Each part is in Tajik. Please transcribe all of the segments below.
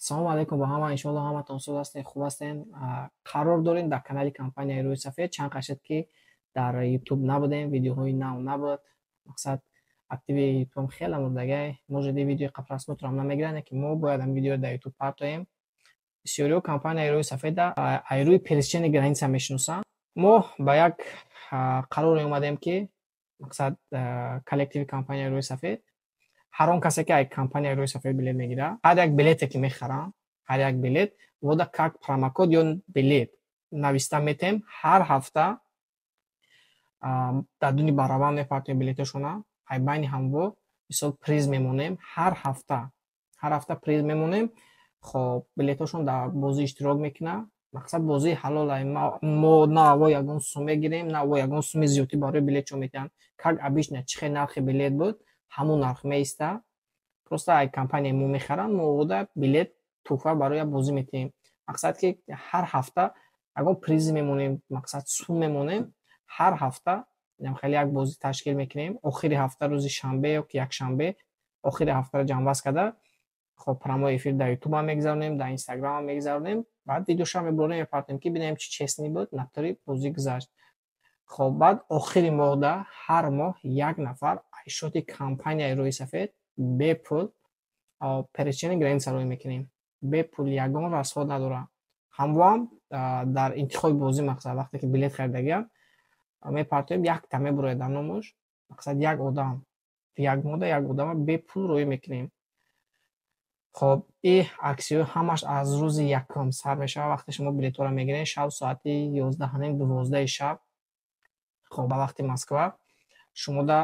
салому алайкум ба ҳама. Иншоалло ҳаматон суд ҳастед, хуб ҳастед. Қарор дорем дар канали компанияи Рӯи Сафед. Чанд қашид ки дар YouTube набудем, видеоҳои нав набуд. Мақсад активи YouTube хеле мурдагай. Можеди видеои просмотрам намегиранд, ки мо бояд ам видео дар YouTube партоем. Бисёриҳо компанияи Рӯи Сафеда айрӯи пересечени граница мешиносанд. Мо ба як қароре омадем, ки мақсад коллективи компанияи Рӯи Сафед ҳар он касе ки компанияи Рӯи Сафед билет мегирад, ҳар як билете ки мехарам, ҳар як билет вода как промокод ё билет нависта метем. Ҳар ҳафта дар дуни баробар мепартоем билеташона. Ай байни ҳамво мисол приз мемонем. Ҳар ҳафта приз мемонем. Хоб билеташон дар бозӣ иштирок мекунад. Мақсад бозии ҳалолай. Мо на аво ягон сум мегирем, на аво ягон суми зиёдӣ барои билетшон метиҳанд. Как обычно чӣ хел нархи билет буд, ҳамун нарх меиста. Просто ай компания мо мехаранд, мо вода билет туҳфа барои бозӣ метиҳем. Мақсад ки ҳар ҳафта ягон приз мемонем, мақсад сум мемонем. Ҳар ҳафта хеле як бозӣ ташкил мекунем. Охири ҳафта рӯзи шанбе ё якшанбе охири ҳафтаро ҷамъбаст карда, хоб промои эфир дар YouTube ҳам мегзаронем, дар Instagram ҳам мегзаронем. Баъд видеоша мебурем, мепартем ки бинем чӣ честни буд, натори бозӣ гузашт. Хоб баъд охири моҳда ҳар моҳ як нафар ай шоти компанияи Рӯи Сафед бепул пересечени граница рӯй мекунем. Бепул ягон расход надорад. Ҳамвоам дар интихоби бозӣ, мақсад вақте ки билет харидагиам мепартоем, якта мебурояд дар номаш. Мақсад як одам, як моҳда як одама бепул рӯй мекунем. хоб и аксиё ҳамаш аз рӯзи якум сар мешавад. Вақте шумо билетҳоро мегиред шаб соати 11:30-12 шаб, хоб ба вақти Москва, шумо да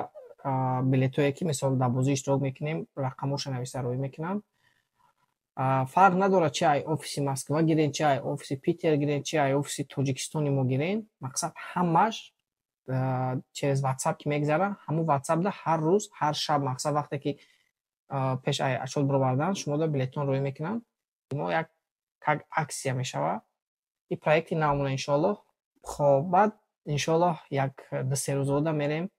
билетҳое ки мисол дар бозӣ иштирок мекунем, рақамоша нависта рӯй мекунанд. Фарқ надорад чи ай офиси Москва гирен, чи ай офиси Питер гирен, чи ай офиси Тоҷикистони мо гирен. Мақсад ҳамаш через WhatsApp ки мегзарад, ҳамун WhatsApp да ҳар рӯз, ҳар шаб, мақсад вақте ки пеш ай отчёт баровардан, шумо да билетон рӯй мекунанд. Мо як как аксия мешавад. И проекти навмона иншоаллоҳ. Хоб баъд иншоаллоҳ як 2-3 рӯзода мерем.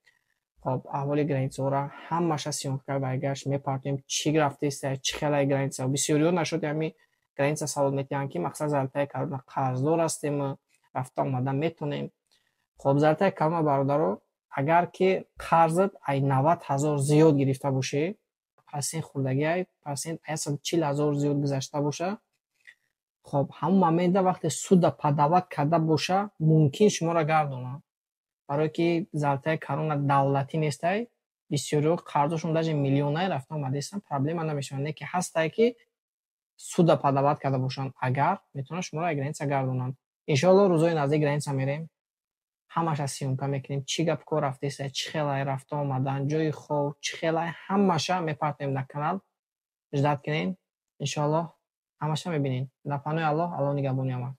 Хоб аҳволи границаҳоро ҳамаша сёмка баргашт мепартем. Чӣ рафтеста, чӣ хелай граница. Бисёриҳо нашоди ҳами граница савол метиҳанд, ки мақсад Залтаи Карона қарздор ҳастему, рафта омада метонем. Хоб Залтаи Карона бародаро, агар ки қарзат ай 90,000 зиёд гирифта бошӣ, процент хурдагӣ ай процент 40,000 зиёд гузашта боша, хоб ҳамун момента вақте суда падават карда боша, мумкин шуморо гардонанд. Барое ки Залтаи Карона давлатӣ нестай, бисёриҳо қарзошон даже миллионай рафта омадаистанд, проблема намешавад. Не ки ҳастай ки суда падават карда бошанд, агар метавонанд шуморо ай граница гардонанд. Иншоаллоҳ рӯзои наздик граница мерем. ҳамаша сёмка мекунем. Чӣ гап кор рафтеста, чӣ хелай рафта омадан, ҷои хоб, чӣ хелай ҳамаша мепартем дар канал. Иҷдат кунед. Иншоаллоҳ ҳамаша мебинед. Дар паноҳи Аллоҳ, Аллоҳ нигаҳбони ҳама.